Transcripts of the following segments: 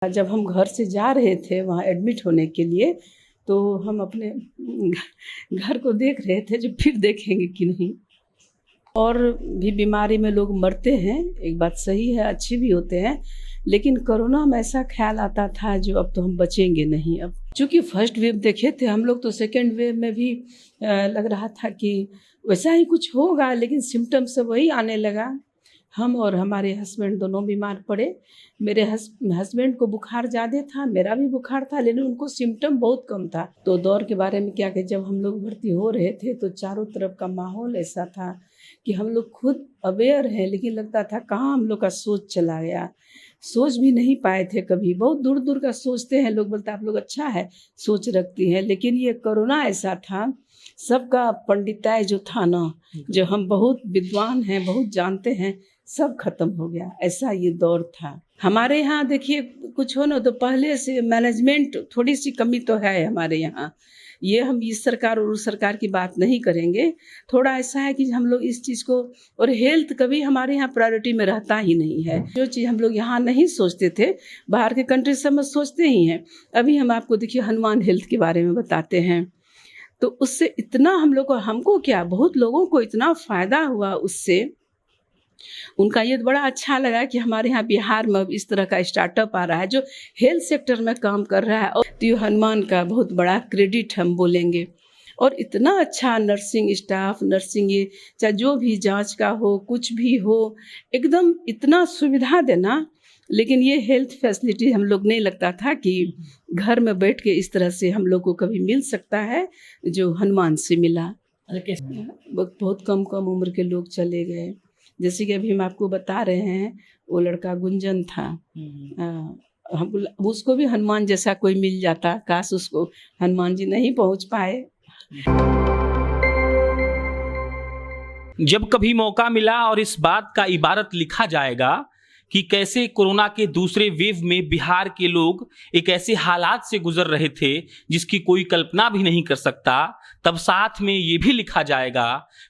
जब हम घर से जा रहे थे वहाँ एडमिट होने के लिए, तो हम अपने घर को देख रहे थे जो फिर देखेंगे कि नहीं। और भी बीमारी में लोग मरते हैं, एक बात सही है, अच्छे भी होते हैं, लेकिन कोरोना में ऐसा ख्याल आता था जो अब तो हम बचेंगे नहीं। अब चूँकि फर्स्ट वेव देखे थे हम लोग, तो सेकेंड वेव में भी लग रहा था कि वैसा ही कुछ होगा, लेकिन सिम्टम्स सब वही आने लगा। हम और हमारे हस्बैंड दोनों बीमार पड़े। मेरे हस्बैंड को बुखार ज़्यादा था, मेरा भी बुखार था, लेकिन उनको सिम्टम बहुत कम था। तो दौर के बारे में क्या कि जब हम लोग भर्ती हो रहे थे तो चारों तरफ का माहौल ऐसा था कि हम लोग खुद अवेयर हैं, लेकिन लगता था कहाँ हम लोग का सोच चला गया। सोच भी नहीं पाए थे कभी। बहुत दूर दूर का सोचते हैं लोग, बोलते आप लोग अच्छा है सोच रखती हैं, लेकिन ये कोरोना ऐसा था, सबका पंडिताई जो था ना, जो हम बहुत विद्वान हैं, बहुत जानते हैं, सब खत्म हो गया। ऐसा ये दौर था। हमारे यहाँ देखिए कुछ हो ना तो पहले से मैनेजमेंट थोड़ी सी कमी तो है हमारे यहाँ। ये हम इस सरकार और उस सरकार की बात नहीं करेंगे। थोड़ा ऐसा है कि हम लोग इस चीज़ को, और हेल्थ कभी हमारे यहाँ प्रायोरिटी में रहता ही नहीं है। जो चीज़ हम लोग यहाँ नहीं सोचते थे, बाहर के कंट्री सब में सोचते ही हैं। अभी हम आपको देखिए हनुमान हेल्थ के बारे में बताते हैं, तो उससे इतना हम लोग को, हमको क्या, बहुत लोगों को इतना फ़ायदा हुआ उससे। उनका ये बड़ा अच्छा लगा कि हमारे यहाँ बिहार में अब इस तरह का स्टार्टअप आ रहा है जो हेल्थ सेक्टर में काम कर रहा है, और तो ये हनुमान का बहुत बड़ा क्रेडिट हम बोलेंगे। और इतना अच्छा नर्सिंग स्टाफ, नर्सिंग ये चाहे जो भी जांच का हो, कुछ भी हो, एकदम इतना सुविधा देना। लेकिन ये हेल्थ फैसिलिटी हम लोग नहीं लगता था कि घर में बैठ के इस तरह से हम लोग को कभी मिल सकता है जो हनुमान से मिला। बहुत कम कम उम्र के लोग चले गए। जैसे कि अभी हम आपको बता रहे हैं, वो लड़का गुंजन था, हम उसको भी हनुमान जैसा कोई मिल जाता, काश उसको हनुमान जी नहीं पहुंच पाए। जब कभी मौका मिला और इस बात का इबारत लिखा जाएगा कि कैसे कोरोना के दूसरे वेव में बिहार के लोग एक ऐसे हालात से गुजर रहे थे जिसकी कोई कल्पना भी नहीं कर सकता, तब साथ में ये भी लिखा जाएगा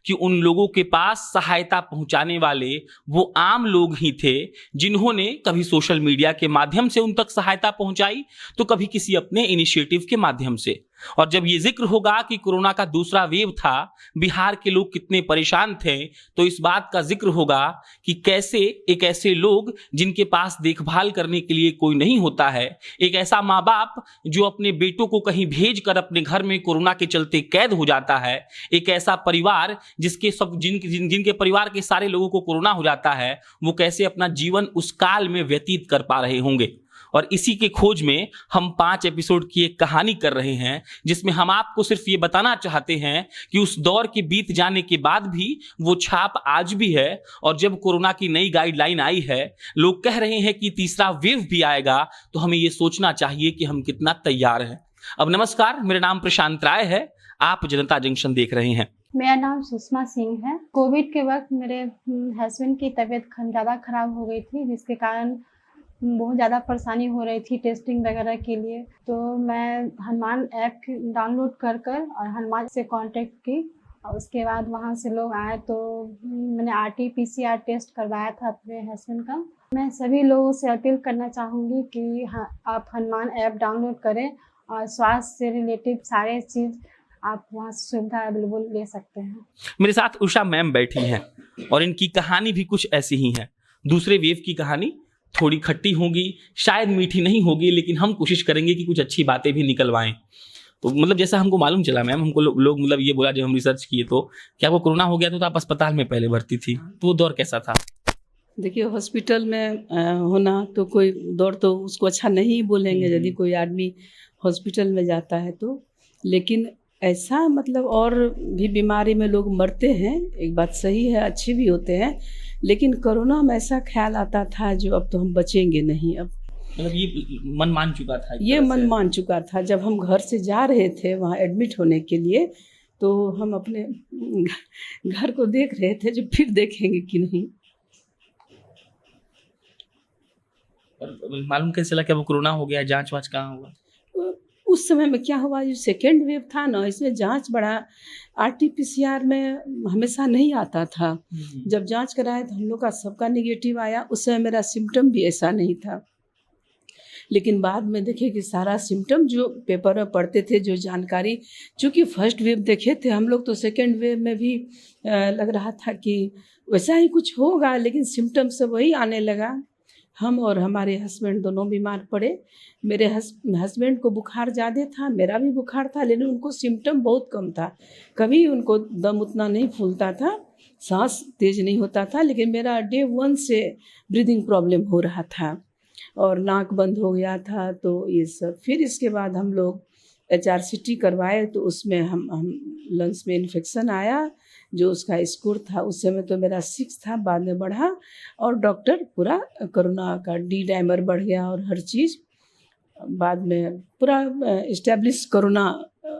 कि उन लोगों के पास सहायता पहुंचाने वाले वो आम लोग ही थे जिन्होंने कभी सोशल मीडिया के माध्यम से उन तक सहायता पहुंचाई, तो कभी किसी अपने इनिशिएटिव के माध्यम से। और जब ये जिक्र होगा कि कोरोना का दूसरा वेव था, बिहार के लोग कितने परेशान थे, तो इस बात का जिक्र होगा कि कैसे एक ऐसे लोग जिनके पास देखभाल करने के लिए कोई नहीं होता है, एक ऐसा माँ बाप जो अपने बेटों को कहीं भेज कर अपने घर में कोरोना के चलते कैद हो जाता है, एक ऐसा परिवार जिसके जिनके परिवार के सारे लोगों को कोरोना हो जाता है, वो कैसे अपना जीवन उस काल में व्यतीत कर पा रहे होंगे। और इसी के खोज में हम 5 एपिसोड की एक कहानी कर रहे हैं, जिसमें हम आपको सिर्फ ये बताना चाहते हैं कि उस दौर के बीत जाने के बाद भी वो छाप आज भी है। और जब कोरोना की नई गाइडलाइन आई है, लोग कह रहे हैं कि तीसरा वेव भी आएगा, तो हमें ये सोचना चाहिए कि हम कितना तैयार हैं। अब नमस्कार, मेरा नाम प्रशांत राय है, आप जनता जंक्शन देख रहे हैं। मेरा नाम सुषमा सिंह है। कोविड के वक्त मेरे हस्बैंड की तबीयत ज़्यादा खराब हो गई थी, जिसके कारण बहुत ज़्यादा परेशानी हो रही थी टेस्टिंग वगैरह के लिए। तो मैं हनुमान ऐप डाउनलोड कर और हनुमान से कांटेक्ट की, और उसके बाद वहाँ से लोग आए तो मैंने RT-PCR टेस्ट करवाया था अपने हस्बैंड का। मैं सभी लोगों से अपील करना चाहूँगी कि हाँ, आप हनुमान ऐप डाउनलोड करें और स्वास्थ्य से रिलेटेड सारे चीज़ आप वहाँ से सुविधा अवेलेबल ले सकते हैं। मेरे साथ उषा मैम बैठी हैं और इनकी कहानी भी कुछ ऐसी ही है। दूसरे वेव की कहानी थोड़ी खट्टी होगी, शायद मीठी नहीं होगी, लेकिन हम कोशिश करेंगे कि कुछ अच्छी बातें भी निकलवाएं। तो मतलब जैसा हमको मालूम चला मैम, हमको लोग मतलब ये बोला, जब हम रिसर्च किए तो क्या वो कोरोना हो गया तो आप अस्पताल में पहले भर्ती थी, तो वो दौर कैसा था? देखिए हॉस्पिटल में होना तो कोई दौर तो उसको अच्छा नहीं बोलेंगे यदि कोई आदमी हॉस्पिटल में जाता है तो, लेकिन ऐसा मतलब और भी बीमारी में लोग मरते हैं, एक बात सही है, अच्छे भी होते हैं, लेकिन कोरोना में ऐसा ख्याल आता था जो अब तो हम बचेंगे नहीं। अब मतलब ये मन मान चुका था, ये मन मान चुका था। जब हम घर से जा रहे थे वहाँ एडमिट होने के लिए, तो हम अपने घर को देख रहे थे जो फिर देखेंगे कि नहीं। और मालूम कैसे लगा वो कोरोना हो गया? जांच वाच कहाँ हुआ उस समय में? क्या हुआ, जो सेकेंड वेव था ना, इसमें जांच बड़ा RT-PCR में हमेशा नहीं आता था। जब जांच कराए तो हम लोग का सबका निगेटिव आया। उस समय मेरा सिम्टम भी ऐसा नहीं था, लेकिन बाद में देखे कि सारा सिम्टम जो पेपर में पढ़ते थे, जो जानकारी, चूँकि फर्स्ट वेव देखे थे हम लोग, तो सेकेंड वेव में भी लग रहा था कि वैसा ही कुछ होगा, लेकिन सिम्टम सब वही आने लगा। हम और हमारे हस्बैंड दोनों बीमार पड़े। मेरे हस्बैंड को बुखार ज़्यादा था, मेरा भी बुखार था, लेकिन उनको सिम्टम बहुत कम था। कभी उनको दम उतना नहीं फूलता था, सांस तेज नहीं होता था, लेकिन मेरा डे 1 से ब्रीदिंग प्रॉब्लम हो रहा था और नाक बंद हो गया था। तो ये सब फिर इसके बाद हम लोग HRCT करवाए, तो उसमें हम लंग्स में इन्फेक्शन आया, जो उसका स्कोर था उस समय तो मेरा 6 था, बाद में बढ़ा और डॉक्टर पूरा कोरोना का डी डाइमर बढ़ गया और हर चीज़ बाद में पूरा इस्टेब्लिश कोरोना,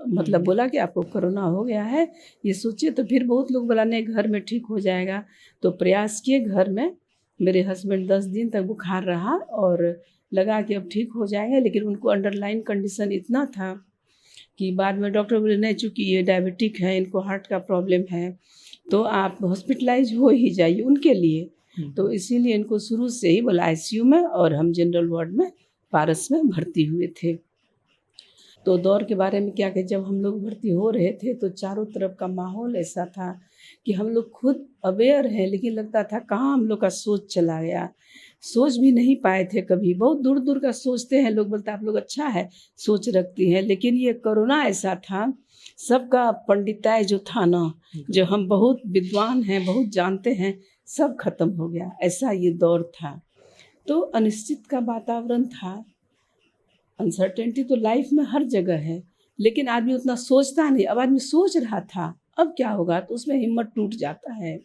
मतलब बोला कि आपको कोरोना हो गया है। ये सोचिए, तो फिर बहुत लोग बोला नहीं घर में ठीक हो जाएगा, तो प्रयास किए घर में। मेरे हस्बैंड 10 दिन तक बुखार रहा और लगा कि अब ठीक हो जाएगा, लेकिन उनको अंडरलाइन कंडीशन इतना था कि बाद में डॉक्टर बोले नहीं, चूँकि ये डायबिटिक है, इनको हार्ट का प्रॉब्लम है, तो आप हॉस्पिटलाइज हो ही जाइए उनके लिए। तो इसीलिए इनको शुरू से ही बोला ICU में, और हम जनरल वार्ड में पारस में भर्ती हुए थे। तो दौर के बारे में क्या कि जब हम लोग भर्ती हो रहे थे तो चारों तरफ का माहौल ऐसा था कि हम लोग खुद अवेयर हैं, लेकिन लगता था कहाँ हम लोग का सोच चला गया। सोच भी नहीं पाए थे कभी, बहुत दूर दूर का सोचते हैं लोग, बोलते आप लोग अच्छा है सोच रखती हैं, लेकिन ये कोरोना ऐसा था, सबका पंडिताई जो था ना, जो हम बहुत विद्वान हैं, बहुत जानते हैं, सब खत्म हो गया। ऐसा ये दौर था। तो अनिश्चित का वातावरण था, अनसर्टेनिटी तो लाइफ में हर जगह है, लेकिन आदमी उतना सोचता नहीं। अब आदमी सोच रहा था अब क्या होगा, तो उसमें हिम्मत टूट जाता है।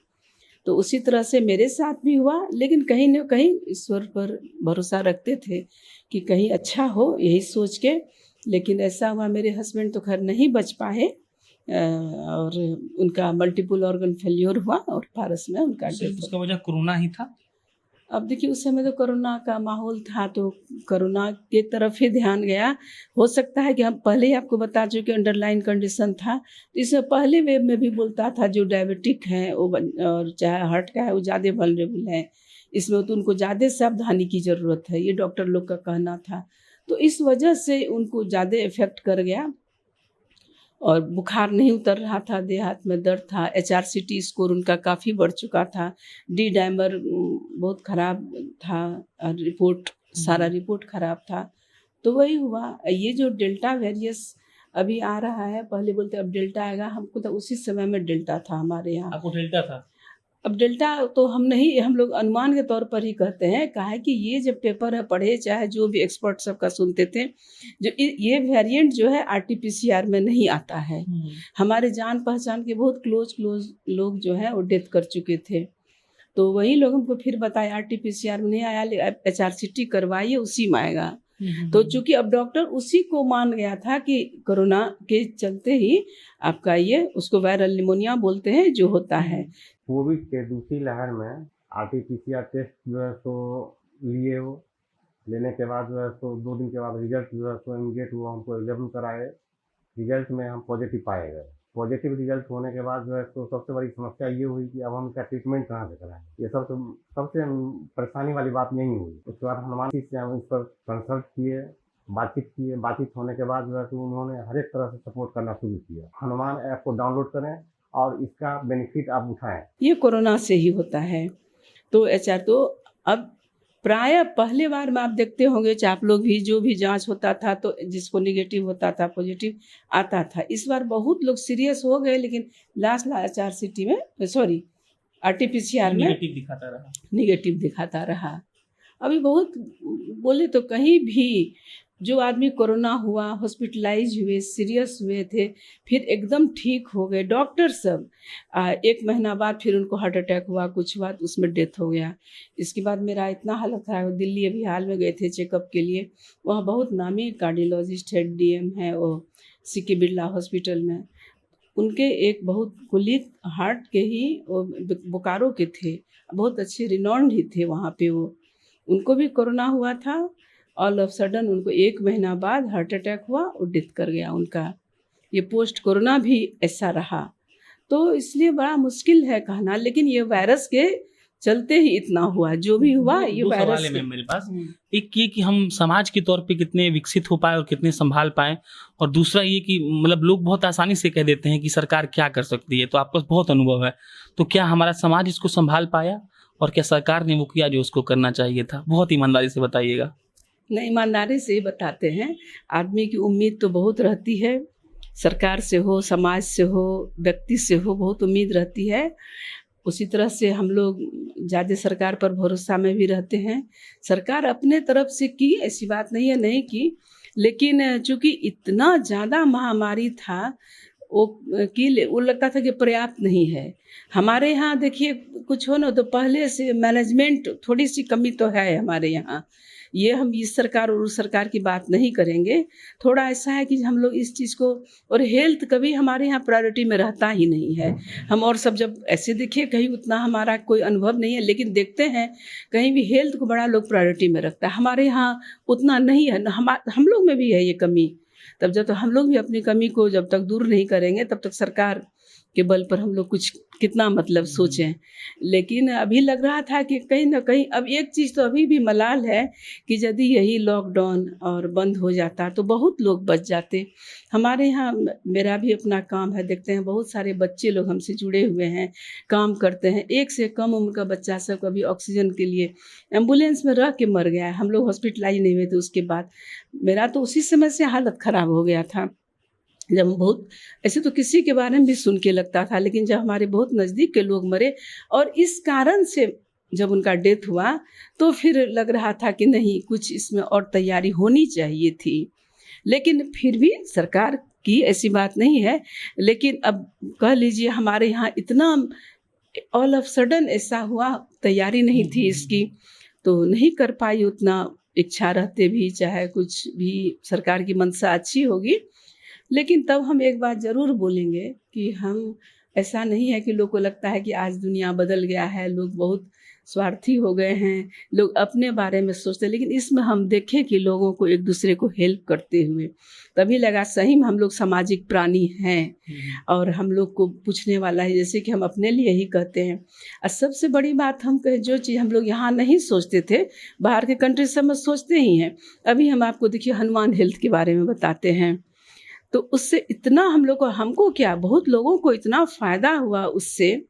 तो उसी तरह से मेरे साथ भी हुआ, लेकिन कहीं न कहीं ईश्वर पर भरोसा रखते थे कि कहीं अच्छा हो, यही सोच के। लेकिन ऐसा हुआ, मेरे हस्बैंड तो खैर नहीं बच पाए और उनका मल्टीपल ऑर्गन फेल्योर हुआ और पारस में उनका डेथ। उसका वजह कोरोना ही था। अब देखिए उस समय तो कोरोना का माहौल था, तो कोरोना के तरफ ही ध्यान गया। हो सकता है कि हम पहले ही आपको बता चुके अंडरलाइन कंडीशन था, तो इससे पहले वेव में भी बोलता था जो डायबिटिक है वो और चाहे हार्ट का है वो ज़्यादा वल्नरेबल है, इसमें तो उनको ज़्यादा सावधानी की ज़रूरत है, ये डॉक्टर लोग का कहना था। तो इस वजह से उनको ज़्यादा इफेक्ट कर गया और बुखार नहीं उतर रहा था, देह हाथ में दर्द था, HRCT स्कोर उनका काफ़ी बढ़ चुका था, डी डाइमर बहुत ख़राब था, रिपोर्ट सारा रिपोर्ट ख़राब था। तो वही हुआ। ये जो डेल्टा वेरियस अभी आ रहा है, पहले बोलते अब डेल्टा आएगा, हमको तो उसी समय में डेल्टा था हमारे यहाँ। आपको डेल्टा था? अब डेल्टा तो हम लोग अनुमान के तौर पर ही कहते हैं, कहा है कि ये जब पेपर है पढ़े, चाहे जो भी एक्सपर्ट सबका सुनते थे, जो ये वेरिएंट जो है RT-PCR में नहीं आता है। हमारे जान पहचान के बहुत क्लोज लोग जो है वो डेथ कर चुके थे, तो वही लोग हमको फिर बताए RT-PCR में नहीं आया, HRCT करवाइए उसी में आएगा। तो चूंकि अब डॉक्टर उसी को मान गया था कि कोरोना के चलते ही आपका ये, उसको वायरल निमोनिया बोलते हैं जो होता है। कोविड के दूसरी लहर में RT-PCR टेस्ट जो है सो लिए हो, लेने के बाद जो है सो 2 दिन के बाद रिजल्ट जो है सो इमीडिएट वो हमको एग्जामिन कराए। रिजल्ट में हम पॉजिटिव पाए गए। पॉजिटिव रिजल्ट होने के बाद जो है तो सबसे बड़ी समस्या ये हुई कि अब हम इसका ट्रीटमेंट कहाँ से कराएं। ये सबसे परेशानी वाली बात नहीं हुई। उसके बाद हनुमान जी से हम इस पर कंसल्ट किए, बातचीत होने के बाद जो है तो उन्होंने हर एक तरह से सपोर्ट करना शुरू किया। हनुमान ऐप को डाउनलोड करें और इसका बेनिफिट आप उठाएं। ये कोरोना से ही होता है। तो HR तो अब प्राय पहले बार में आप देखते होंगे, चाहे आप लोग भी, जो भी जांच होता था तो जिसको निगेटिव होता था पॉजिटिव आता था। इस बार बहुत लोग सीरियस हो गए, लेकिन लास्ट HRCT में RT-PCR में निगेटिव दिखाता रहा। अभी बहुत बोले तो कहीं भी जो आदमी कोरोना हुआ, हॉस्पिटलाइज हुए, सीरियस हुए थे, फिर एकदम ठीक हो गए डॉक्टर सब। 1 महीना बाद फिर उनको हार्ट अटैक हुआ, कुछ हुआ, तो उसमें डेथ हो गया। इसके बाद मेरा इतना हालत खराब, दिल्ली अभी हाल में गए थे चेकअप के लिए, वहाँ बहुत नामी कार्डियोलॉजिस्ट है, DM है वो CK बिरला हॉस्पिटल में। उनके एक बहुत कुलीग हार्ट के ही वो बोकारो के थे, बहुत अच्छे रिनॉन्ड ही थे वहाँ पे वो। उनको भी कोरोना हुआ था, ऑल ऑफ सडन उनको 1 महीना बाद हार्ट अटैक हुआ और डेथ कर गया उनका। ये पोस्ट कोरोना भी ऐसा रहा। तो इसलिए बड़ा मुश्किल है कहना, लेकिन ये वायरस के चलते ही इतना हुआ, जो भी हुआ ये दो सवाल वायरस है मैम मेरे पास। एक ये कि हम समाज के तौर पे कितने विकसित हो पाए और कितने संभाल पाए, और दूसरा ये कि मतलब लोग बहुत आसानी से कह देते हैं कि सरकार क्या कर सकती है, तो आपका बहुत अनुभव है, तो क्या हमारा समाज इसको संभाल पाया और क्या सरकार ने वो किया जो उसको करना चाहिए था? बहुत ईमानदारी से बताइएगा। नहीं, ईमानदारी से ही बताते हैं। आदमी की उम्मीद तो बहुत रहती है, सरकार से हो, समाज से हो, व्यक्ति से हो, बहुत उम्मीद रहती है। उसी तरह से हम लोग ज़्यादा सरकार पर भरोसा में भी रहते हैं। सरकार अपने तरफ से की, ऐसी बात नहीं है नहीं की, लेकिन चूँकि इतना ज़्यादा महामारी था वो लगता था कि पर्याप्त नहीं है। हमारे यहाँ देखिए कुछ हो ना तो पहले से मैनेजमेंट थोड़ी सी कमी तो है हमारे यहाँ। ये हम इस सरकार और उस सरकार की बात नहीं करेंगे। थोड़ा ऐसा है कि हम लोग इस चीज़ को, और हेल्थ कभी हमारे यहाँ प्रायोरिटी में रहता ही नहीं है। हम और सब जब ऐसे देखिए कहीं उतना हमारा कोई अनुभव नहीं है, लेकिन देखते हैं कहीं भी हेल्थ को बड़ा लोग प्रायोरिटी में रखता है। हमारे यहाँ उतना नहीं है, हम लोग में भी है ये कमी। तब जब तक हम लोग भी अपनी कमी को जब तक दूर नहीं करेंगे तब तक सरकार के बल पर हम लोग कुछ कितना मतलब सोचें। लेकिन अभी लग रहा था कि कहीं ना कहीं अब एक चीज़ तो अभी भी मलाल है कि यदि यही लॉकडाउन और बंद हो जाता तो बहुत लोग बच जाते। हमारे यहाँ मेरा भी अपना काम है, देखते हैं बहुत सारे बच्चे लोग हमसे जुड़े हुए हैं, काम करते हैं। एक से कम उम्र का बच्चा सब कभी ऑक्सीजन के लिए एम्बुलेंस में रह के मर गया है। हम लोग हॉस्पिटलाइज नहीं हुए थे उसके बाद। मेरा तो उसी समय से हालत ख़राब हो गया था, जब बहुत ऐसे तो किसी के बारे में भी सुन के लगता था, लेकिन जब हमारे बहुत नज़दीक के लोग मरे और इस कारण से जब उनका डेथ हुआ तो फिर लग रहा था कि नहीं, कुछ इसमें और तैयारी होनी चाहिए थी। लेकिन फिर भी सरकार की ऐसी बात नहीं है, लेकिन अब कह लीजिए हमारे यहाँ इतना ऑल ऑफ सडन ऐसा हुआ, तैयारी नहीं थी इसकी, तो नहीं कर पाई उतना। इच्छा रहते भी, चाहे कुछ भी सरकार की मंशा अच्छी होगी, लेकिन तब हम एक बात ज़रूर बोलेंगे कि हम, ऐसा नहीं है कि लोग को लगता है कि आज दुनिया बदल गया है, लोग बहुत स्वार्थी हो गए हैं, लोग अपने बारे में सोचते हैं, लेकिन इसमें हम देखें कि लोगों को एक दूसरे को हेल्प करते हुए, तभी लगा सही में हम लोग सामाजिक प्राणी हैं और हम लोग को पूछने वाला है, जैसे कि हम अपने लिए ही कहते हैं। और सबसे बड़ी बात हम कहें, जो चीज़ हम लोग यहाँ नहीं सोचते थे बाहर के कंट्री सब में सोचते ही हैं। अभी हम आपको देखिए हनुमान हेल्थ के बारे में बताते हैं, तो उससे इतना हम लोग को, हमको क्या, बहुत लोगों को इतना फ़ायदा हुआ उससे।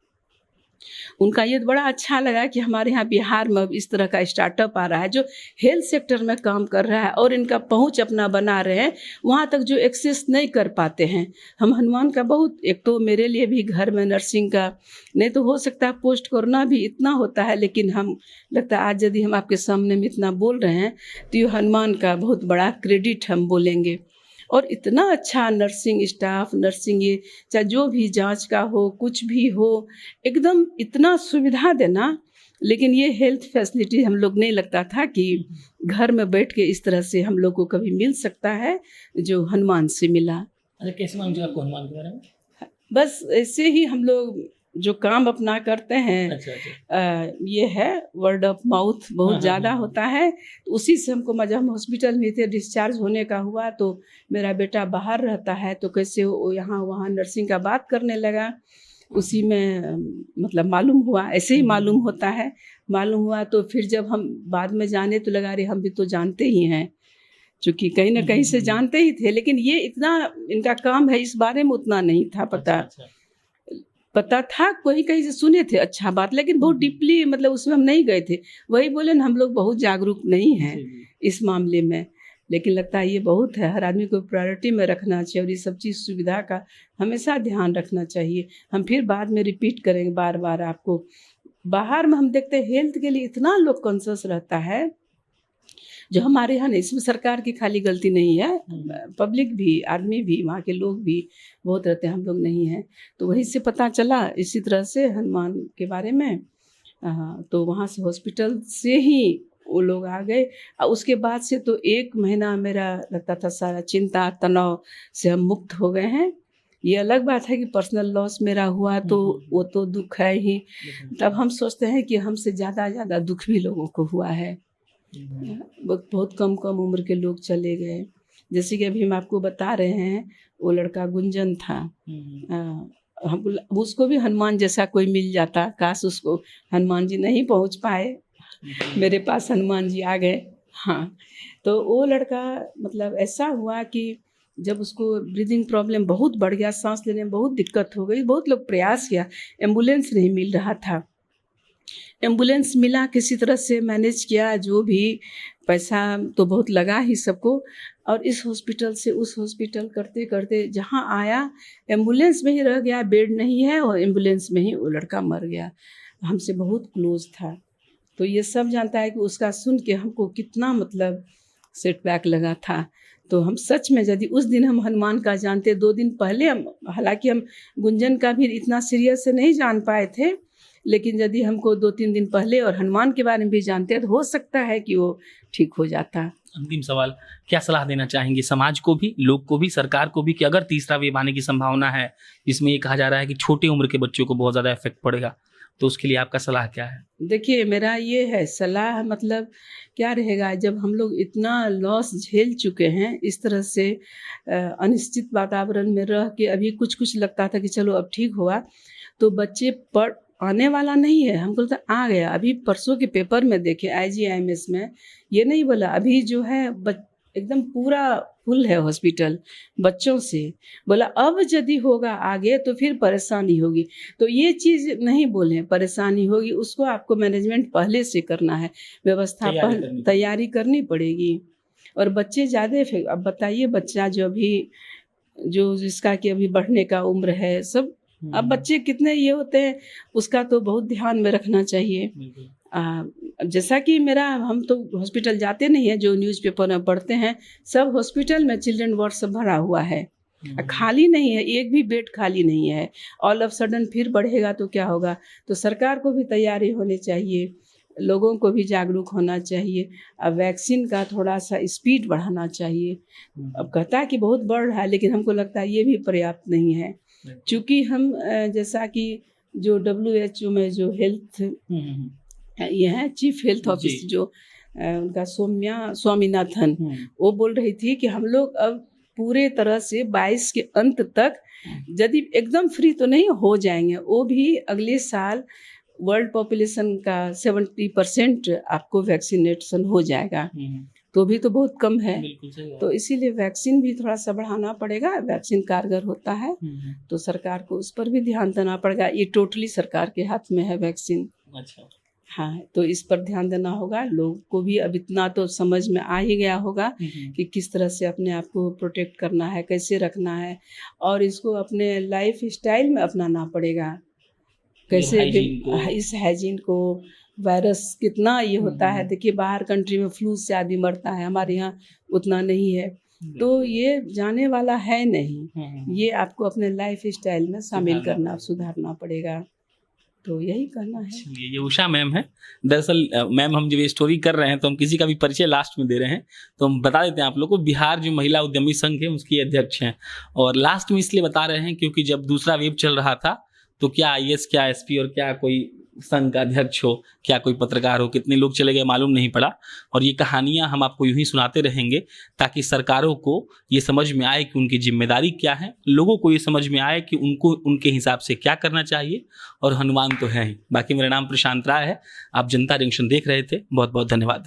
उनका ये बड़ा अच्छा लगा कि हमारे यहाँ बिहार में अब इस तरह का स्टार्टअप आ रहा है जो हेल्थ सेक्टर में काम कर रहा है और इनका पहुँच अपना बना रहे हैं, वहाँ तक जो एक्सेस नहीं कर पाते हैं। हम हनुमान का बहुत, एक तो मेरे लिए भी घर में नर्सिंग का, नहीं तो हो सकता है पोस्ट कोरोना भी इतना होता है, लेकिन हम लगता है आज यदि हम आपके सामने में इतना बोल रहे हैं तो ये हनुमान का बहुत बड़ा क्रेडिट हम बोलेंगे। और इतना अच्छा नर्सिंग स्टाफ, नर्सिंग ये चाहे जो भी जांच का हो, कुछ भी हो, एकदम इतना सुविधा देना। लेकिन ये हेल्थ फैसिलिटी हम लोग नहीं लगता था कि घर में बैठ के इस तरह से हम लोग को कभी मिल सकता है जो हनुमान से मिला। अरे कैसे मालूम चला आपको हनुमान के बारे में? बस ऐसे ही हम लोग जो काम अपना करते हैं। अच्छा। ये है वर्ड ऑफ माउथ बहुत ज़्यादा होता है, तो उसी से हमको, जब हम हॉस्पिटल में थे, डिस्चार्ज होने का हुआ तो मेरा बेटा बाहर रहता है, तो कैसे वो यहाँ वहाँ नर्सिंग का बात करने लगा, उसी में मतलब मालूम हुआ, ऐसे ही मालूम होता है। मालूम हुआ तो फिर जब हम बाद में जाने तो लगा रहे हम भी तो जानते ही हैं, चूँकि कहीं ना कहीं से जानते ही थे, लेकिन ये इतना इनका काम है इस बारे में उतना नहीं था पता। पता था, कोई कहीं से सुने थे अच्छा बात, लेकिन बहुत डीपली मतलब उसमें हम नहीं गए थे। वही बोले ना, हम लोग बहुत जागरूक नहीं हैं इस मामले में, लेकिन लगता है ये बहुत है, हर आदमी को प्रायोरिटी में रखना चाहिए और ये सब चीज़ सुविधा का हमेशा ध्यान रखना चाहिए। हम फिर बाद में रिपीट करेंगे बार बार आपको। बाहर में हम देखते हैं हेल्थ के लिए इतना लोग कॉन्शियस रहता है जो हमारे यहाँ नहीं। इसमें सरकार की खाली गलती नहीं है, पब्लिक भी, आदमी भी, वहाँ के लोग भी बहुत रहते हैं, हम लोग नहीं हैं। तो वहीं से पता चला इसी तरह से हनुमान के बारे में। तो वहाँ से हॉस्पिटल से ही वो लोग आ गए। और उसके बाद से तो 1 महीना मेरा लगता था सारा चिंता तनाव से हम मुक्त हो गए हैं। ये अलग बात है कि पर्सनल लॉस मेरा हुआ तो वो तो दुख है ही, तब हम सोचते हैं कि हमसे ज़्यादा दुख भी लोगों को हुआ है। बहुत कम उम्र के लोग चले गए, जैसे कि अभी हम आपको बता रहे हैं, वो लड़का गुंजन था, हमको उसको भी हनुमान जैसा कोई मिल जाता, काश उसको हनुमान जी नहीं पहुंच पाए, मेरे पास हनुमान जी आ गए। हाँ, तो वो लड़का मतलब ऐसा हुआ कि जब उसको ब्रीदिंग प्रॉब्लम बहुत बढ़ गया, सांस लेने में बहुत दिक्कत हो गई, बहुत लोग प्रयास किया, एम्बुलेंस नहीं मिल रहा था। एम्बुलेंस मिला, किसी तरह से मैनेज किया, जो भी पैसा तो बहुत लगा ही सबको, और इस हॉस्पिटल से उस हॉस्पिटल करते करते जहाँ आया एम्बुलेंस में ही रह गया, बेड नहीं है और एम्बुलेंस में ही वो लड़का मर गया। हमसे बहुत क्लोज था, तो ये सब जानता है कि उसका सुन के हमको कितना मतलब सेटबैक लगा था। तो हम सच में यदि उस दिन हम हनुमान का जानते, 2 दिन पहले हम, हालांकि हम गुंजन का भी इतना सीरियस से नहीं जान पाए थे, लेकिन यदि हमको 2-3 दिन पहले और हनुमान के बारे में भी जानते तो हो सकता है कि वो ठीक हो जाता। अंतिम सवाल, क्या सलाह देना चाहेंगे समाज को भी, लोग को भी, सरकार को भी, कि अगर तीसरा वेव आने की संभावना है, जिसमें ये कहा जा रहा है कि छोटी उम्र के बच्चों को बहुत ज़्यादा इफेक्ट पड़ेगा, तो उसके लिए आपका सलाह क्या है? देखिए, मेरा ये है सलाह, मतलब क्या रहेगा, जब हम लोग इतना लॉस झेल चुके हैं, इस तरह से अनिश्चित वातावरण में रह के अभी कुछ लगता था कि चलो अब ठीक हुआ, तो बच्चे पढ़ आने वाला नहीं है, हमको लगता आ गया। अभी परसों के पेपर में देखे IGIMS में ये नहीं बोला, अभी जो है एकदम पूरा फुल है हॉस्पिटल बच्चों से, बोला अब यदि होगा आगे तो फिर परेशानी होगी। तो ये चीज़ नहीं बोले परेशानी होगी, उसको आपको मैनेजमेंट पहले से करना है, व्यवस्था तैयारी करनी पड़ेगी। और बच्चे ज़्यादा, अब बताइए बच्चा जो जिसका कि अभी बढ़ने का उम्र है, सब अब बच्चे कितने ये होते हैं, उसका तो बहुत ध्यान में रखना चाहिए। जैसा कि हम तो हॉस्पिटल जाते नहीं है, जो न्यूज़पेपर में पढ़ते हैं, सब हॉस्पिटल में चिल्ड्रन वार्ड सब भरा हुआ है, खाली नहीं है, एक भी बेड खाली नहीं है। ऑल ऑफ सडन फिर बढ़ेगा तो क्या होगा? तो सरकार को भी तैयारी होनी चाहिए, लोगों को भी जागरूक होना चाहिए। अब वैक्सीन का थोड़ा सा स्पीड बढ़ाना चाहिए। अब कहता है कि बहुत बढ़ रहा है, लेकिन हमको लगता है ये भी पर्याप्त नहीं है, क्योंकि हम जैसा कि जो WHO में जो हेल्थ ये है चीफ हेल्थ ऑफिसर जो उनका स्वामीनाथन, वो बोल रही थी कि हम लोग अब पूरे तरह से 22 के अंत तक यदि एकदम फ्री तो नहीं हो जाएंगे, वो भी अगले साल वर्ल्ड पॉपुलेशन का 70% आपको वैक्सीनेशन हो जाएगा, तो भी तो बहुत कम है। तो इसीलिए वैक्सीन भी थोड़ा सा बढ़ाना पड़ेगा, वैक्सीन कारगर होता है तो सरकार को उस पर भी ध्यान देना पड़ेगा। ये टोटली सरकार के हाथ में है वैक्सीन। अच्छा, हाँ, तो इस पर ध्यान देना होगा। लोग को भी अब इतना तो समझ में आ ही गया होगा कि किस तरह से अपने आप को प्रोटेक्ट करना है, कैसे रखना है, और इसको अपने लाइफ स्टाइल में अपनाना पड़ेगा। कैसे इस हाइजीन को, वायरस कितना ये होता है, देखिए बाहर कंट्री में फ्लू से आदमी मरता है, हमारे यहाँ उतना नहीं है, तो ये जाने वाला है नहीं, ये आपको अपने लाइफ स्टाइल में शामिल करना, सुधारना पड़ेगा। तो यही करना है। ये उषा मैम है। दरअसल मैम, हम जब ये स्टोरी कर रहे हैं तो हम किसी का भी परिचय लास्ट में दे रहे हैं, तो हम बता देते हैं आप लोग को, बिहार जो महिला उद्यमी संघ है उसकी अध्यक्ष हैं। और लास्ट में इसलिए बता रहे हैं क्योंकि जब दूसरा वेव चल रहा था तो क्या IAS, क्या SP और क्या कोई संघ का अध्यक्ष हो, क्या कोई पत्रकार हो, कितने लोग चले गए मालूम नहीं पड़ा। और ये कहानियां हम आपको यूं ही सुनाते रहेंगे ताकि सरकारों को ये समझ में आए कि उनकी जिम्मेदारी क्या है, लोगों को ये समझ में आए कि उनको उनके हिसाब से क्या करना चाहिए। और हनुमान तो है ही। बाकी मेरा नाम प्रशांत राय है, आप जनता जंक्शन देख रहे थे। बहुत बहुत धन्यवाद।